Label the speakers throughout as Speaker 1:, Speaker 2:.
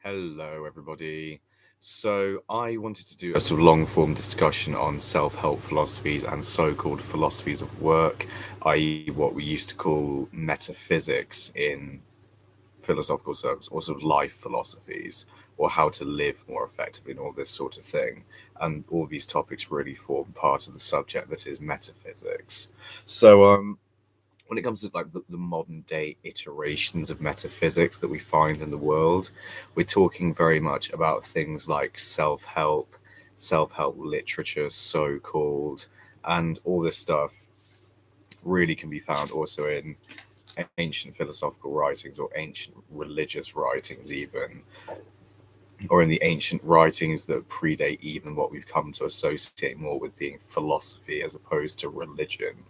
Speaker 1: Hello, everybody. So, I wanted to do a sort of long form discussion on self help philosophies and so called philosophies of work, i.e., what we used to call metaphysics in philosophical circles, or sort of life philosophies, or how to live more effectively, and all this sort of thing. And all these topics really form part of the subject that is metaphysics. So, when it comes to like the modern day iterations of metaphysics that we find in the world, we're talking very much about things like self-help literature, so called, and all this stuff really can be found also in ancient philosophical writings or ancient religious writings, even, or in the ancient writings that predate even what we've come to associate more with being philosophy as opposed to religion.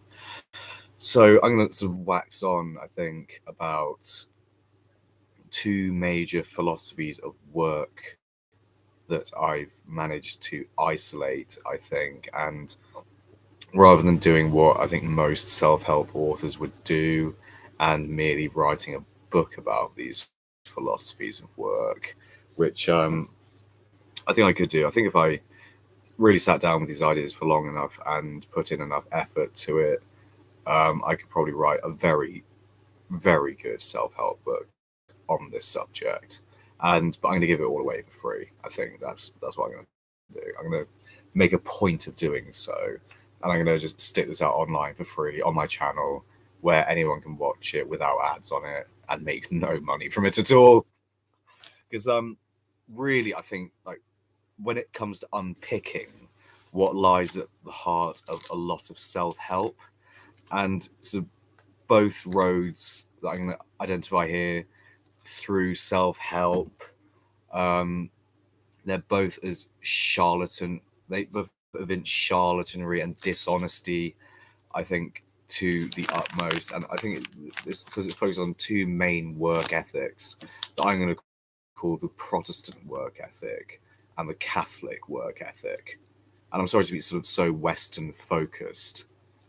Speaker 1: So I'm going to sort of wax on, I think, about two major philosophies of work that I've managed to isolate, I think, and rather than doing what I think most self-help authors would do and merely writing a book about these philosophies of work, which I think I could do. I think if I really sat down with these ideas for long enough and put in enough effort to it, I could probably write a very, very good self-help book on this subject. But I'm going to give it all away for free. I think that's what I'm going to do. I'm going to make a point of doing so, and I'm going to just stick this out online for free on my channel, where anyone can watch it without ads on it and make no money from it at all. Because really, I think like when it comes to unpicking what lies at the heart of a lot of self-help, and sort of both roads that I'm going to identify here through self-help, um, they're both as charlatan. They both evince charlatanry and dishonesty, I think, to the utmost. And I think it's because it focuses on two main work ethics that I'm going to call the Protestant work ethic and the Catholic work ethic. And I'm sorry to be sort of so Western focused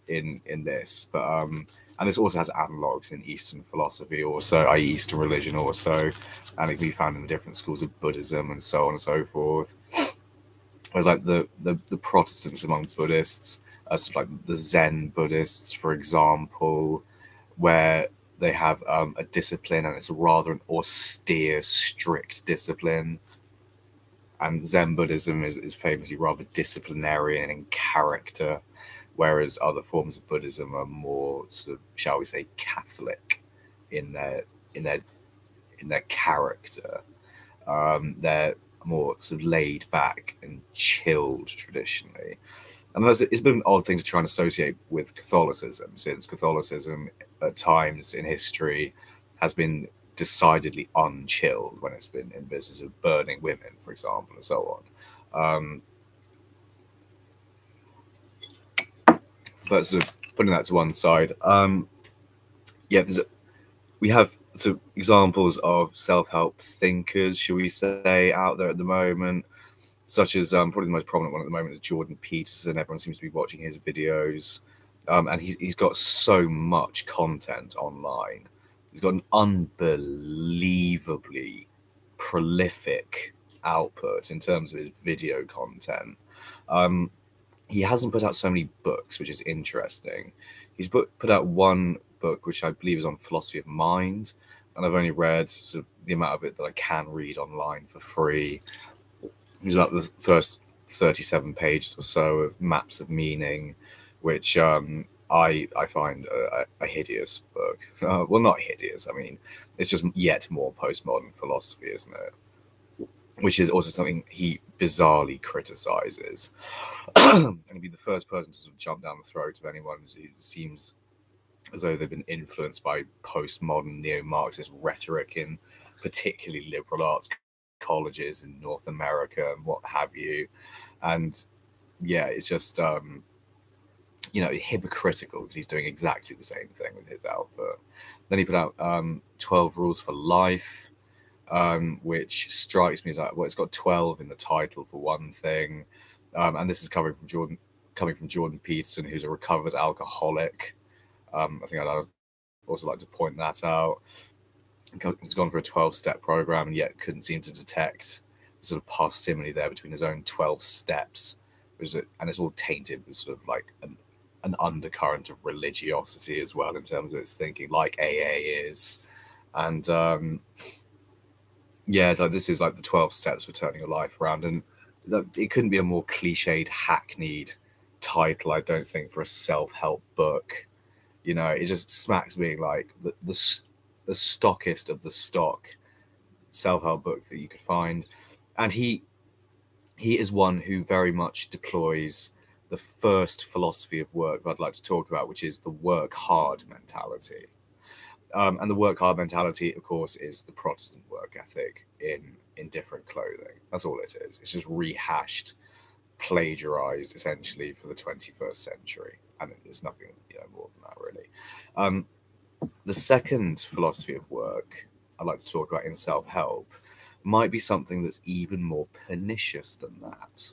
Speaker 1: in this, but and this also has analogues in Eastern philosophy, also, i.e., Eastern religion, also, and it can be found in the different schools of Buddhism and so on and so forth. Whereas, like the Protestants among Buddhists, sort of like the Zen Buddhists, for example, where they have a discipline, and it's rather an austere, strict discipline. And Zen Buddhism is famously rather disciplinarian in character, whereas other forms of Buddhism are more sort of, shall we say, Catholic in their in their in their character. They're more sort of laid back and chilled traditionally. And it's a bit of an odd thing to try and associate with Catholicism, since Catholicism at times in history has been decidedly unchilled when it's been in business of burning women, for example, and so on. But sort of putting that to one side, yeah, we have sort of examples of self-help thinkers, shall we say, out there at the moment, such as probably the most prominent one at the moment is Jordan Peterson. Everyone seems to be watching his videos, and he's got so much content online. He's got an unbelievably prolific output in terms of his video content. He hasn't put out so many books, which is interesting. He's put out one book, which I believe is on philosophy of mind, and I've only read sort of the amount of it that I can read online for free. It was about the first 37 pages or so of maps of meaning, which I find a hideous book. Well, not hideous. I mean, it's just yet more postmodern philosophy, isn't it? Which is also something he bizarrely criticizes. And he'd be the first person to sort of jump down the throat of anyone who seems as though they've been influenced by postmodern neo-Marxist rhetoric in particularly liberal arts colleges in North America and what have you. And yeah, it's just hypocritical because he's doing exactly the same thing with his output. Then he put out 12 Rules for Life, which strikes me as like, well, it's got 12 in the title for one thing, and this is coming from Jordan Peterson, who's a recovered alcoholic. I think I'd also like to point that out. has gone for a 12-step program and yet couldn't seem to detect sort of parsimony there between his own 12 steps, and it's all tainted with sort of like an undercurrent of religiosity as well in terms of its thinking, like AA is. And yeah, it's like this is like the 12 steps for turning your life around, and it couldn't be a more cliched, hackneyed title, I don't think, for a self-help book. You know, it just smacks being like the stockist of the stock self-help book that you could find. And he is one who very much deploys the first philosophy of work that I'd like to talk about, which is the work hard mentality. And the work hard mentality, of course, is the Protestant work ethic in different clothing. That's all it is. It's just rehashed, plagiarized, essentially, for the 21st century. And there's nothing more than that, really. The second philosophy of work I'd like to talk about in self-help might be something that's even more pernicious than that.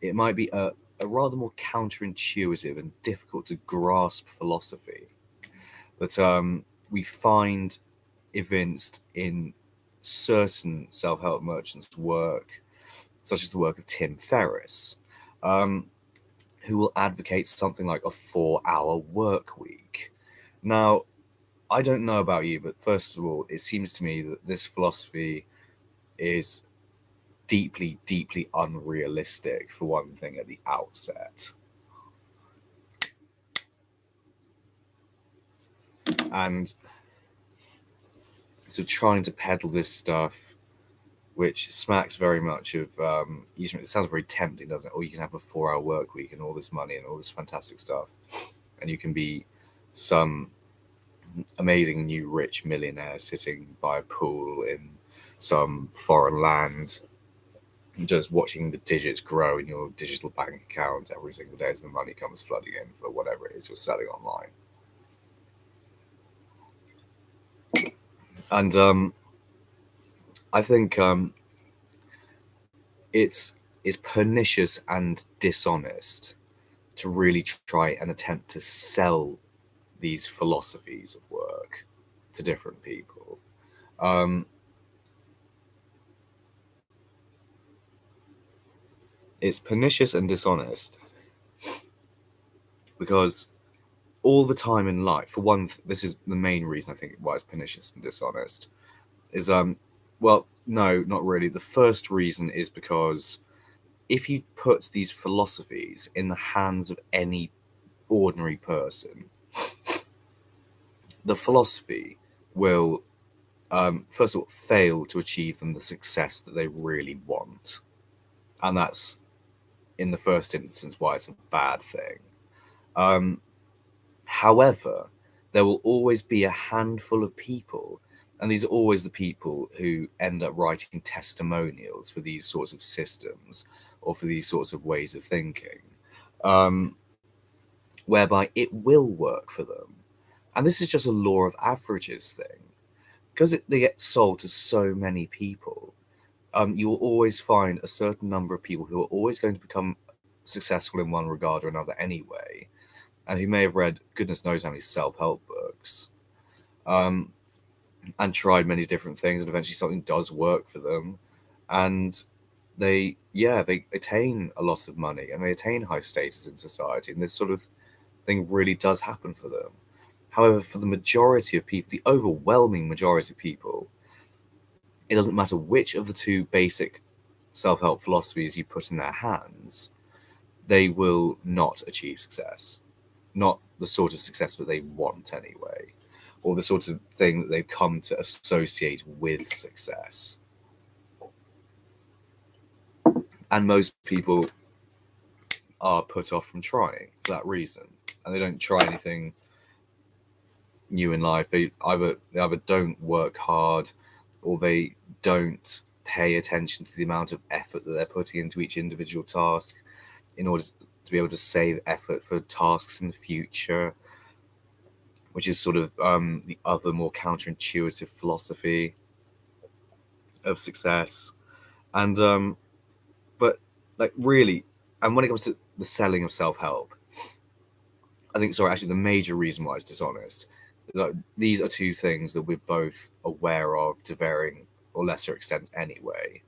Speaker 1: It might be a rather more counterintuitive and difficult to grasp philosophy that we find evinced in certain self-help merchants' work, such as the work of Tim Ferriss, who will advocate something like a 4-hour work week. Now, I don't know about you, but first of all, it seems to me that this philosophy is deeply, deeply unrealistic, for one thing, at the outset. And so trying to peddle this stuff, which smacks very much of, it sounds very tempting, doesn't it? Or you can have a 4-hour work week and all this money and all this fantastic stuff. And you can be some amazing new rich millionaire sitting by a pool in some foreign land, just watching the digits grow in your digital bank account every single day as the money comes flooding in for whatever it is you're selling online. And I think it's pernicious and dishonest to really try and attempt to sell these philosophies of work to different people. It's pernicious and dishonest because all the time in life, for one, this is the main reason I think why it's pernicious and dishonest, is well, no, not really. The first reason is because if you put these philosophies in the hands of any ordinary person, the philosophy will, first of all, fail to achieve them the success that they really want. And that's, in the first instance, why it's a bad thing. However, there will always be a handful of people, and these are always the people who end up writing testimonials for these sorts of systems or for these sorts of ways of thinking, whereby it will work for them. And this is just a law of averages thing. Because they get sold to so many people, you will always find a certain number of people who are always going to become successful in one regard or another anyway, and who may have read goodness knows how many self-help books, and tried many different things, and eventually something does work for them, and they attain a lot of money and they attain high status in society, and this sort of thing really does happen for them. However, for the majority of people, the overwhelming majority of people, it doesn't matter which of the two basic self-help philosophies you put in their hands, they will not achieve success. Not the sort of success that they want anyway, or the sort of thing that they've come to associate with success. And most people are put off from trying for that reason, and they don't try anything new in life. They either don't work hard, or they don't pay attention to the amount of effort that they're putting into each individual task in order to be able to save effort for tasks in the future, which is sort of the other more counterintuitive philosophy of success. And but like really, and when it comes to the selling of self-help, I think, sorry, actually the major reason why it's dishonest these are two things that we're both aware of to varying or lesser extents anyway.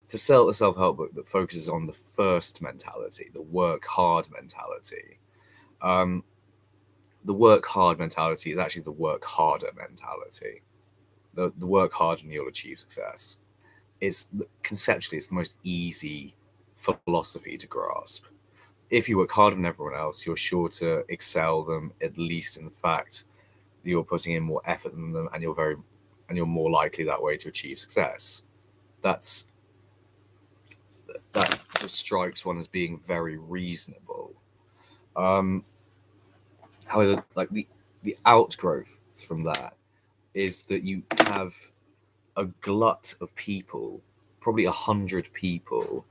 Speaker 1: To sell a self-help book that focuses on the first mentality, the work hard mentality, the work hard mentality is actually the work harder mentality. The work hard and you'll achieve success. It's conceptually, it's the most easy philosophy to grasp. If you work harder than everyone else, you're sure to excel them, at least in the fact that you're putting in more effort than them, and you're more likely that way to achieve success. That just strikes one as being very reasonable. However, like the outgrowth from that is that you have a glut of people, probably 100 people,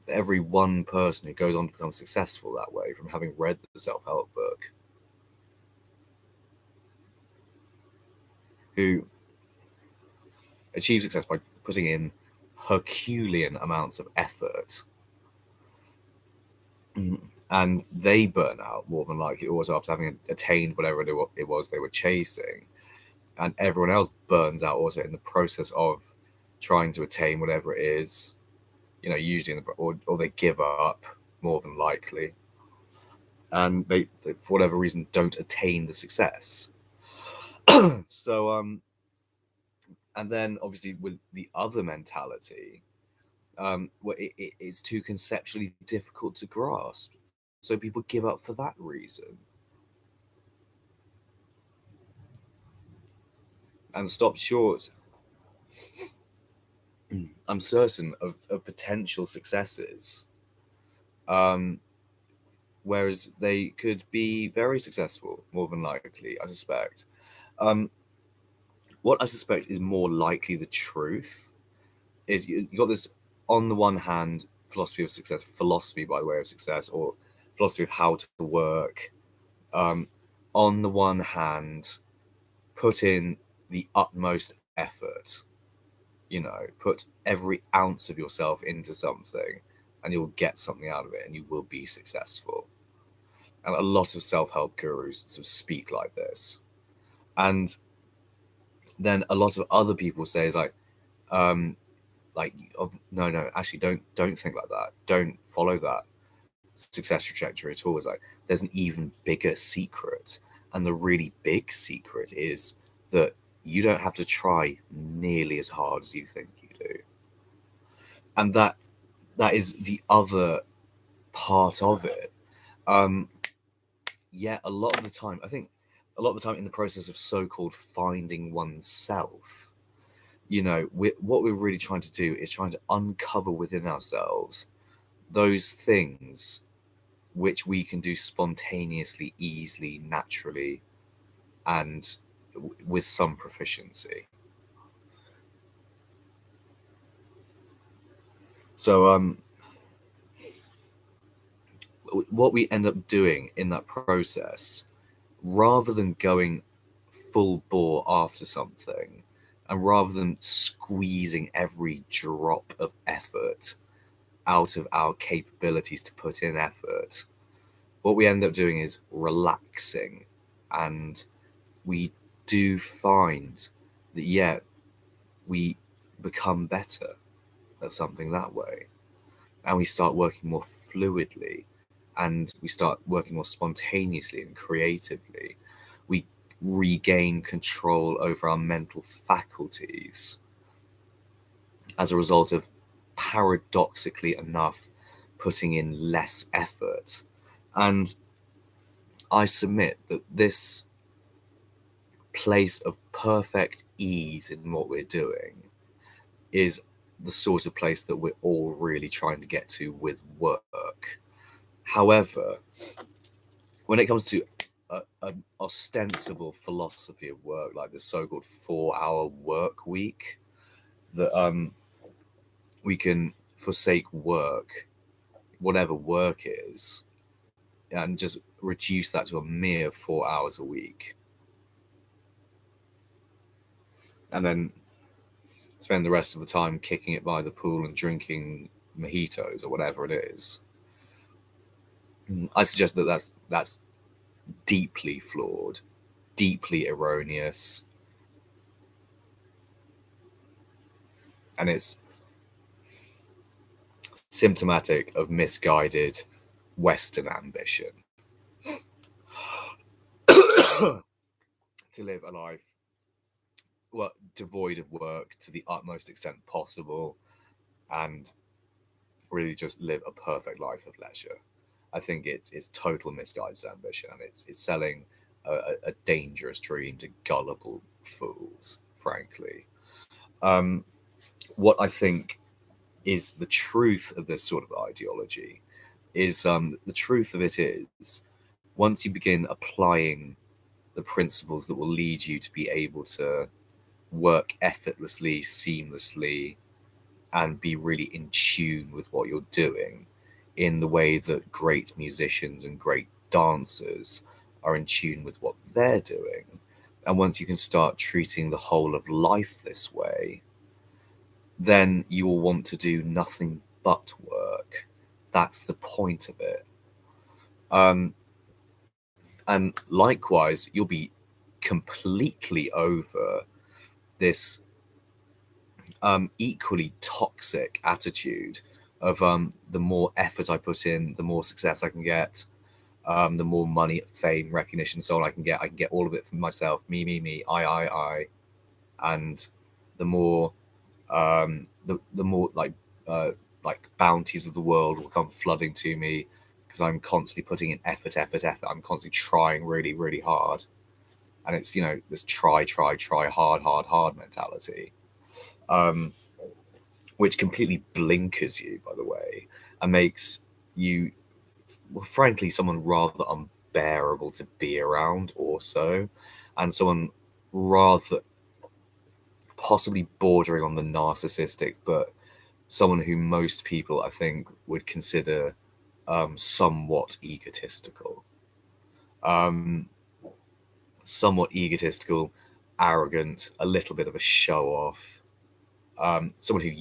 Speaker 1: every one person who goes on to become successful that way from having read the self-help book, who achieve success by putting in Herculean amounts of effort. And they burn out more than likely also after having attained whatever it was they were chasing. And everyone else burns out also in the process of trying to attain whatever it is, usually or they give up more than likely. And they for whatever reason, don't attain the success. So, and then obviously with the other mentality, it's too conceptually difficult to grasp. So people give up for that reason and stop short. I'm certain of potential successes, whereas they could be very successful, more than likely, I suspect. What I suspect is more likely the truth is you got this, on the one hand, philosophy of success, philosophy by way of success, or philosophy of how to work. On the one hand, put in the utmost effort, put every ounce of yourself into something and you'll get something out of it and you will be successful. And a lot of self-help gurus sort of speak like this. And then a lot of other people say is like, no, actually don't think like that. Don't follow that success trajectory at all. It's like there's an even bigger secret. And the really big secret is that you don't have to try nearly as hard as you think you do. And that is the other part of it. Yeah, a lot of the time, I think a lot of the time in the process of so-called finding oneself, what we're really trying to do is trying to uncover within ourselves those things which we can do spontaneously, easily, naturally, and with some proficiency. So what we end up doing in that process, rather than going full bore after something, and rather than squeezing every drop of effort out of our capabilities to put in effort, what we end up doing is relaxing. And we do find that, we become better at something that way. And we start working more fluidly, and we start working more spontaneously and creatively. We regain control over our mental faculties as a result of, paradoxically enough, putting in less effort. And I submit that this place of perfect ease in what we're doing is the sort of place that we're all really trying to get to with work. However, when it comes to an ostensible philosophy of work, like the so-called 4-hour work week, that we can forsake work, whatever work is, and just reduce that to a mere 4 hours a week, and then spend the rest of the time kicking it by the pool and drinking mojitos or whatever it is. I suggest that that's deeply flawed. deeply erroneous, and it's symptomatic of misguided Western ambition to live a life, well, devoid of work to the utmost extent possible, and really just live a perfect life of leisure. I think it's total misguided ambition, and it's selling a dangerous dream to gullible fools, frankly. What I think is the truth of this sort of ideology is the truth of it is, once you begin applying the principles that will lead you to be able to work effortlessly, seamlessly, and be really in tune with what you're doing, in the way that great musicians and great dancers are in tune with what they're doing. And once you can start treating the whole of life this way, then you will want to do nothing but work. That's the point of it. And likewise, you'll be completely over this equally toxic attitude of the more effort I put in, the more success I can get, the more money, fame, recognition, so on I can get. I can get all of it for myself, me, I, and the more the more like bounties of the world will come flooding to me because I'm constantly putting in effort. I'm constantly trying really, really hard, and it's this try hard mentality, which completely blinkers you, by the way, and makes you, well, frankly, someone rather unbearable to be around also, and someone rather possibly bordering on the narcissistic, but someone who most people, I think, would consider somewhat egotistical. Somewhat egotistical, arrogant, a little bit of a show off. Someone who,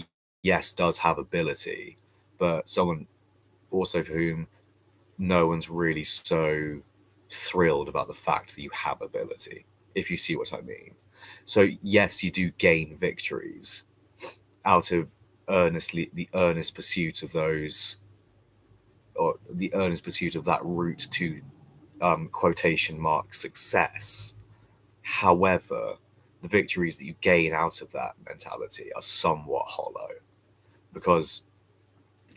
Speaker 1: yes, does have ability, but someone also for whom no one's really so thrilled about the fact that you have ability, if you see what I mean. So yes, you do gain victories out of the earnest pursuit of those, or the earnest pursuit of that route to quotation mark success. However, the victories that you gain out of that mentality are somewhat hollow, because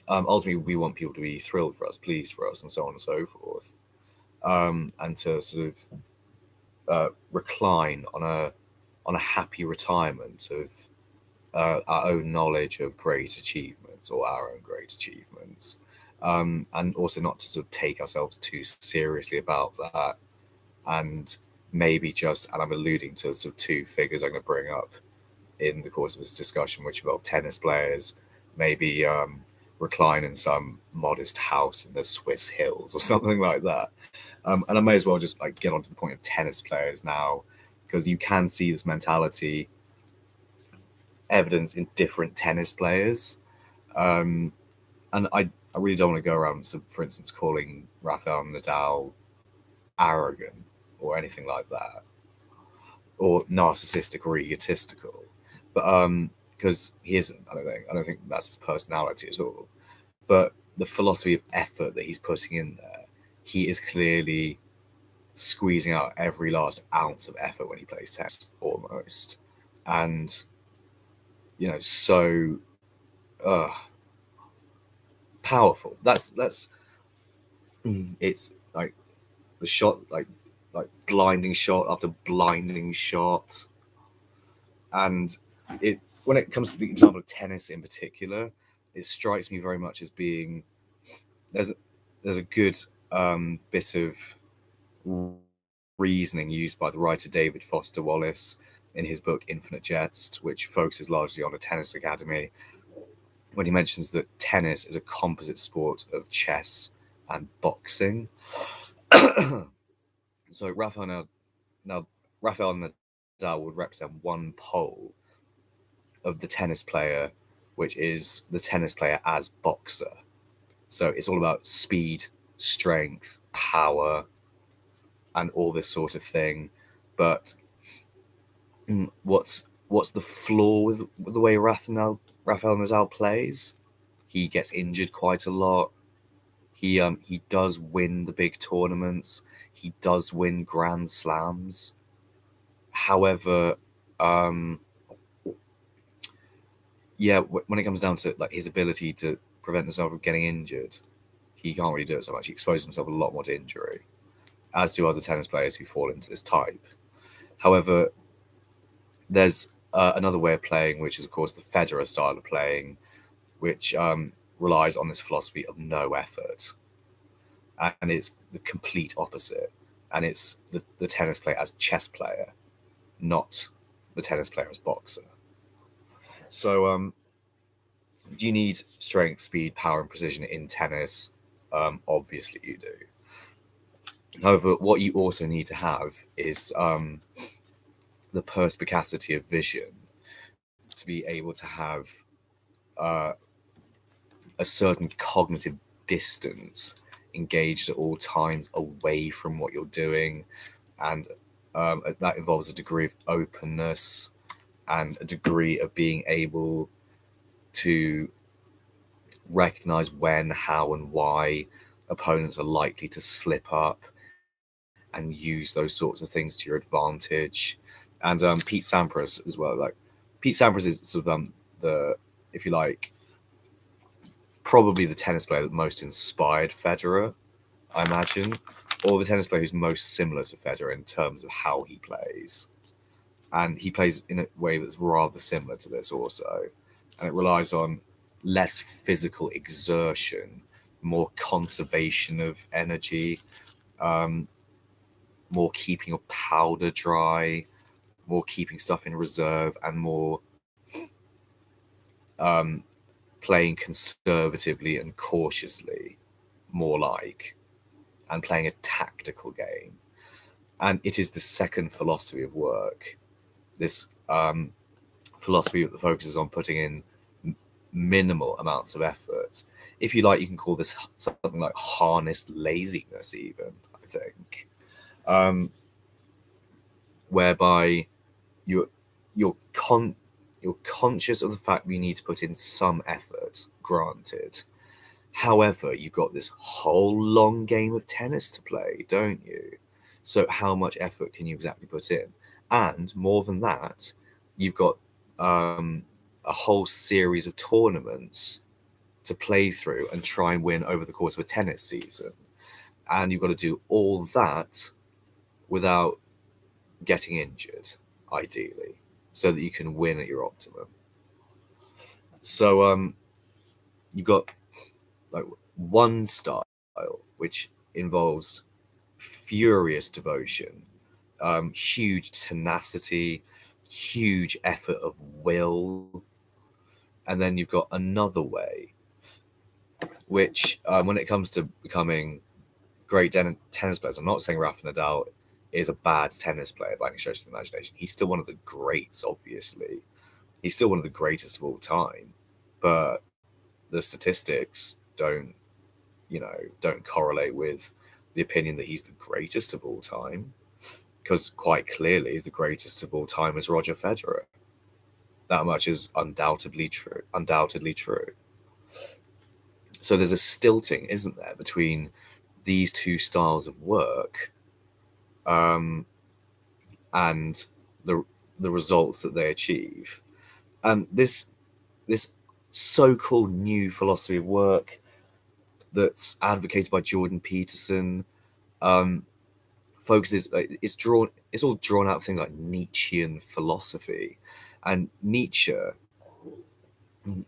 Speaker 1: ultimately we want people to be thrilled for us, pleased for us, and so on and so forth, and to sort of recline on a happy retirement of our own knowledge of great achievements, or our own great achievements, and also not to sort of take ourselves too seriously about that, and maybe just, and I'm alluding to sort of two figures I'm going to bring up in the course of this discussion, which involve tennis players, maybe recline in some modest house in the Swiss hills or something like that. And I may as well just get onto the point of tennis players now, because you can see this mentality evidence in different tennis players. And I really don't want to go around, for instance, calling Rafael Nadal arrogant or anything like that, or narcissistic or egotistical, but because he isn't. I don't think that's his personality at all. But the philosophy of effort that he's putting in there, he is clearly squeezing out every last ounce of effort when he plays tennis, almost, and so powerful. That's it's like the shot, like blinding shot after blinding shot, and it, when it comes to the example of tennis in particular, it strikes me very much as being there's a good bit of reasoning used by the writer David Foster Wallace in his book Infinite Jest, which focuses largely on a tennis academy, when he mentions that tennis is a composite sport of chess and boxing. So Rafael Nadal would represent one pole of the tennis player, which is the tennis player as boxer. So it's all about speed, strength, power, and all this sort of thing. But what's the flaw with the way Rafael Nadal plays? He gets injured quite a lot. He does win the big tournaments. He does win Grand Slams. However, when it comes down to like his ability to prevent himself from getting injured, he can't really do it so much. He exposes himself a lot more to injury, as do other tennis players who fall into this type. However, there's another way of playing, which is, of course, the Federer style of playing, which relies on this philosophy of no effort. And it's the complete opposite. And it's the tennis player as chess player, not the tennis player as boxer. So do you need strength, speed, power, and precision in tennis? Obviously you do. However, what you also need to have is the perspicacity of vision to be able to have a certain cognitive distance engaged at all times away from what you're doing. And that involves a degree of openness and a degree of being able to recognize when, how, and why opponents are likely to slip up and use those sorts of things to your advantage. And Pete Sampras as well. Like Pete Sampras is sort of the, if you like, probably the tennis player that most inspired Federer, I imagine, or the tennis player who's most similar to Federer in terms of how he plays. And he plays in a way that's rather similar to this also. And it relies on less physical exertion, more conservation of energy, more keeping your powder dry, more keeping stuff in reserve, and more playing conservatively and cautiously, more like, and playing a tactical game. And it is the second philosophy of work, this philosophy that focuses on putting in minimal amounts of effort. If you like, you can call this something like harnessed laziness, even, I think, whereby you're conscious of the fact that you need to put in some effort, granted. However, you've got this whole long game of tennis to play, don't you? So how much effort can you exactly put in? And more than that, you've got a whole series of tournaments to play through and try and win over the course of a tennis season. And you've got to do all that without getting injured, ideally, so that you can win at your optimum. So you've got like one style which involves furious devotion, huge tenacity, huge effort of will. And then you've got another way, which when it comes to becoming great tennis players, I'm not saying Rafa Nadal is a bad tennis player by any stretch of the imagination. He's still one of the greats, obviously. He's still one of the greatest of all time. But the statistics don't correlate with the opinion that he's the greatest of all time. Because quite clearly, the greatest of all time is Roger Federer. That much is undoubtedly true. So there's a stilting, isn't there, between these two styles of work, and the results that they achieve. And this so-called new philosophy of work that's advocated by Jordan Peterson focuses. It's all drawn out of things like Nietzschean philosophy, and Nietzsche,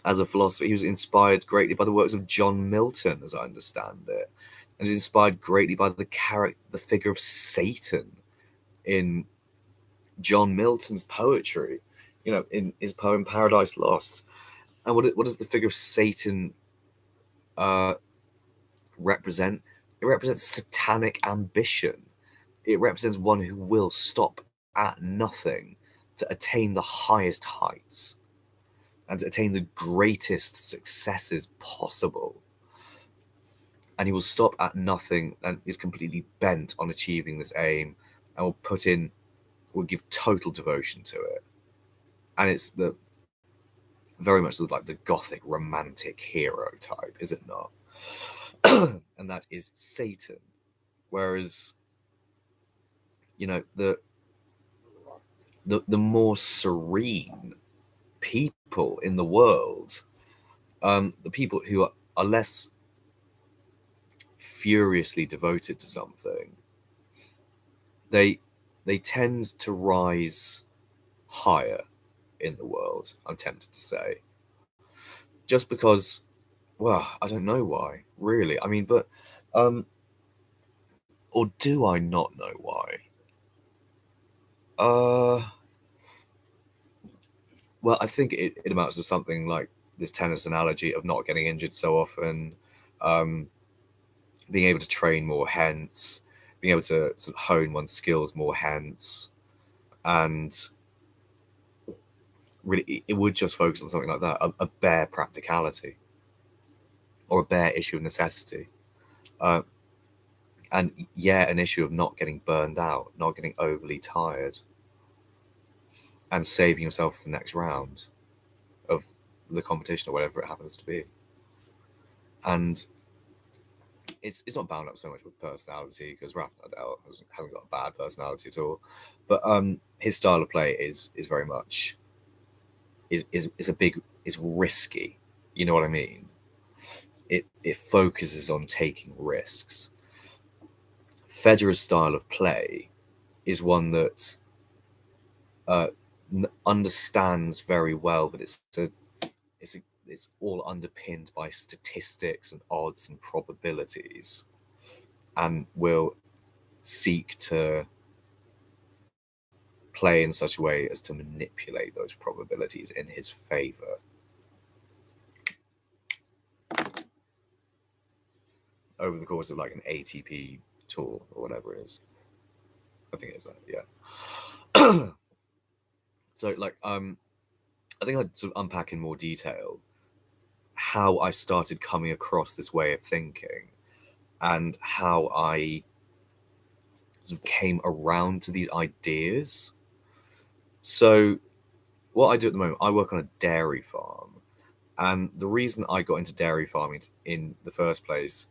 Speaker 1: as a philosopher, he was inspired greatly by the works of John Milton, as I understand it, and is inspired greatly by the figure of Satan in John Milton's poetry, in his poem Paradise Lost. And what does the figure of Satan represent? It represents satanic ambition. It represents one who will stop at nothing to attain the highest heights and to attain the greatest successes possible. And he will stop at nothing and is completely bent on achieving this aim and will put in would give total devotion to it. And it's the very much like the Gothic romantic hero type, is it not? And that is Satan. Whereas, you know, the more serene people in the world, the people who are less furiously devoted to something, they tend to rise higher in the world, I'm tempted to say. Just because, well, I don't know why, really. I mean, but or do I not know why? Well, I think it amounts to something like this tennis analogy of not getting injured so often, being able to train more, hence being able to sort of hone one's skills more, hence, and really it would just focus on something like that, a bare practicality or a bare issue of necessity. And yeah, an issue of not getting burned out, not getting overly tired, and saving yourself for the next round of the competition or whatever it happens to be. And it's not bound up so much with personality, because Rafa Nadal hasn't got a bad personality at all, but his style of play is very much is risky. You know what I mean? It focuses on taking risks. Federer's style of play is one that understands very well that it's all underpinned by statistics and odds and probabilities, and will seek to play in such a way as to manipulate those probabilities in his favor. Over the course of like an ATP tour or whatever it is. I think it's that, yeah. So like I think I'd sort of unpack in more detail how I started coming across this way of thinking and how I sort of came around to these ideas. So what I do at the moment, I work on a dairy farm, and the reason I got into dairy farming in the first place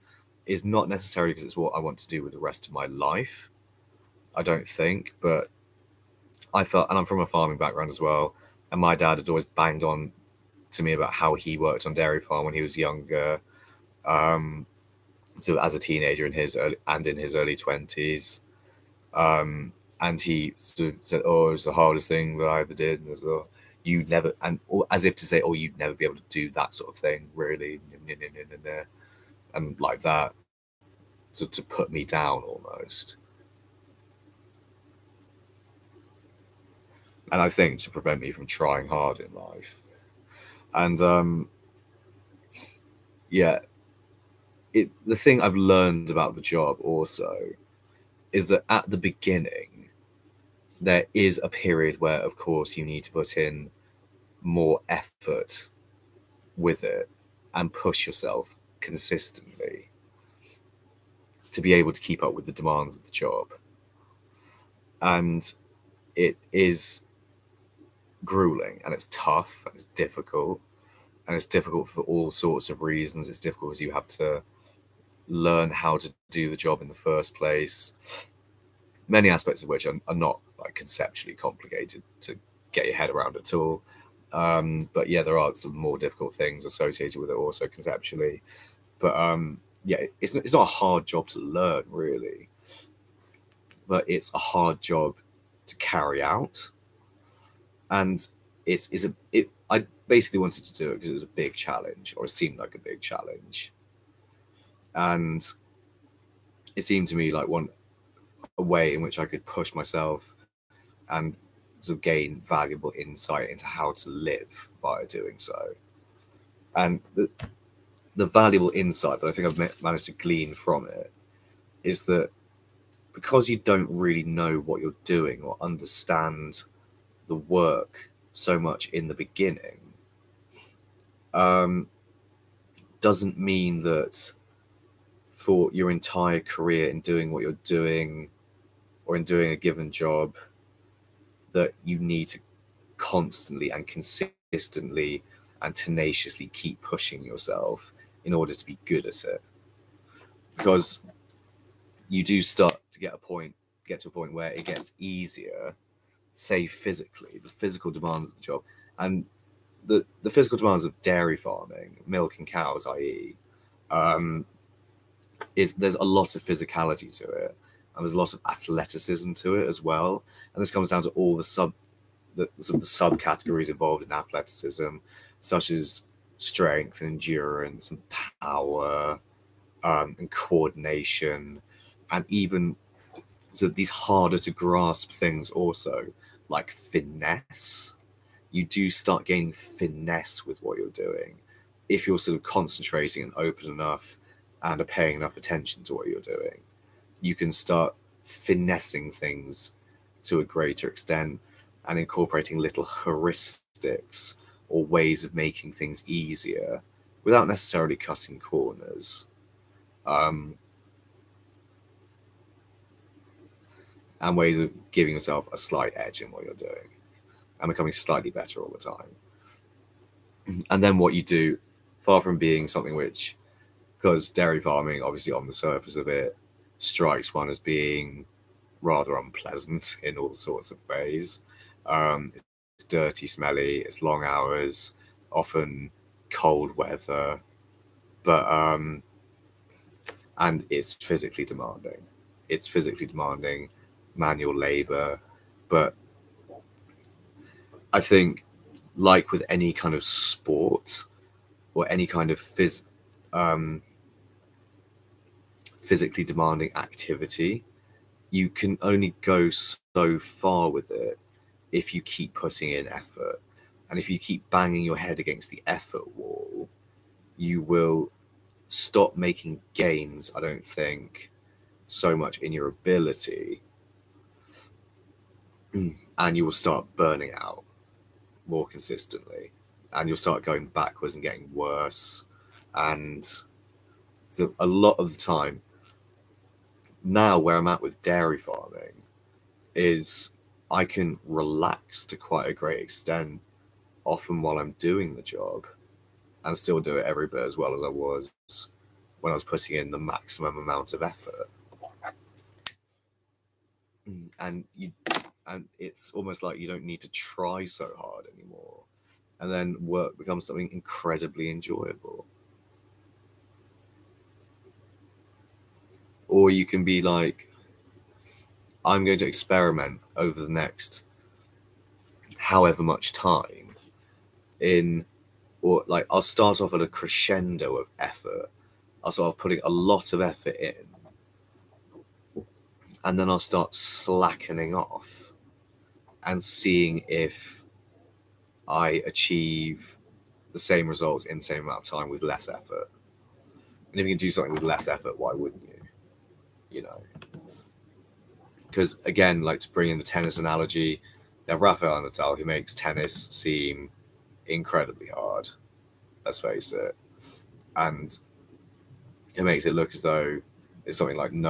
Speaker 1: is not necessarily because it's what I want to do with the rest of my life, I don't think, but I felt, and I'm from a farming background as well, and my dad had always banged on to me about how he worked on dairy farm when he was younger, so as a teenager in his early 20s, and he sort of said, "Oh, it was the hardest thing that I ever did." And well, you never, and or as if to say, "Oh, you'd never be able to do that sort of thing, really," and like that, to put me down almost. And I think to prevent me from trying hard in life. And yeah, the thing I've learned about the job also is that at the beginning there is a period where, of course, you need to put in more effort with it and push yourself consistently to be able to keep up with the demands of the job. And it is grueling, and it's tough, and it's difficult, and it's difficult for all sorts of reasons. It's difficult because you have to learn how to do the job in the first place, many aspects of which are not like conceptually complicated to get your head around at all. But yeah, there are some more difficult things associated with it also conceptually. But yeah, it's not a hard job to learn, really, but it's a hard job to carry out. And I basically wanted to do it because it was a big challenge, or it seemed like a big challenge. And it seemed to me like a way in which I could push myself and sort of gain valuable insight into how to live via doing so. And the valuable insight that I think I've managed to glean from it is that because you don't really know what you're doing or understand the work so much in the beginning, doesn't mean that for your entire career in doing what you're doing or in doing a given job, that you need to constantly and consistently and tenaciously keep pushing yourself in order to be good at it. Because you do start to get to a point where it gets easier, say physically, the physical demands of the job, and the physical demands of dairy farming, milking cows, i.e., is there's a lot of physicality to it, and there's a lot of athleticism to it as well. And this comes down to all the subcategories involved in athleticism, such as strength and endurance and power, and coordination, and even these harder to grasp things also, like finesse. You do start gaining finesse with what you're doing if you're sort of concentrating and open enough and are paying enough attention to what you're doing. You can start finessing things to a greater extent and incorporating little heuristics or ways of making things easier without necessarily cutting corners. And ways of giving yourself a slight edge in what you're doing and becoming slightly better all the time. And then what you do, far from being something which, because dairy farming, obviously on the surface of it, strikes one as being rather unpleasant in all sorts of ways. It's dirty, smelly, it's long hours, often cold weather, but and it's physically demanding. It's physically demanding, manual labor, but I think, like with any kind of sport or any kind of physically demanding activity, you can only go so far with it if you keep putting in effort. And if you keep banging your head against the effort wall, you will stop making gains, I don't think, so much in your ability, and you will start burning out more consistently, and you'll start going backwards and getting worse. And a lot of the time now, where I'm at with dairy farming is I can relax to quite a great extent often while I'm doing the job and still do it every bit as well as I was when I was putting in the maximum amount of effort. And it's almost like you don't need to try so hard anymore, and then work becomes something incredibly enjoyable. Or you can be like, I'm going to experiment over the next however much time or like I'll start off at a crescendo of effort. I'll start off putting a lot of effort in, and then I'll start slackening off and seeing if I achieve the same results in the same amount of time with less effort. And if you can do something with less effort, why wouldn't you? You know, because again, like to bring in the tennis analogy, you have Rafael Nadal, who makes tennis seem incredibly hard. Let's face it, and it makes it look as though it's something like no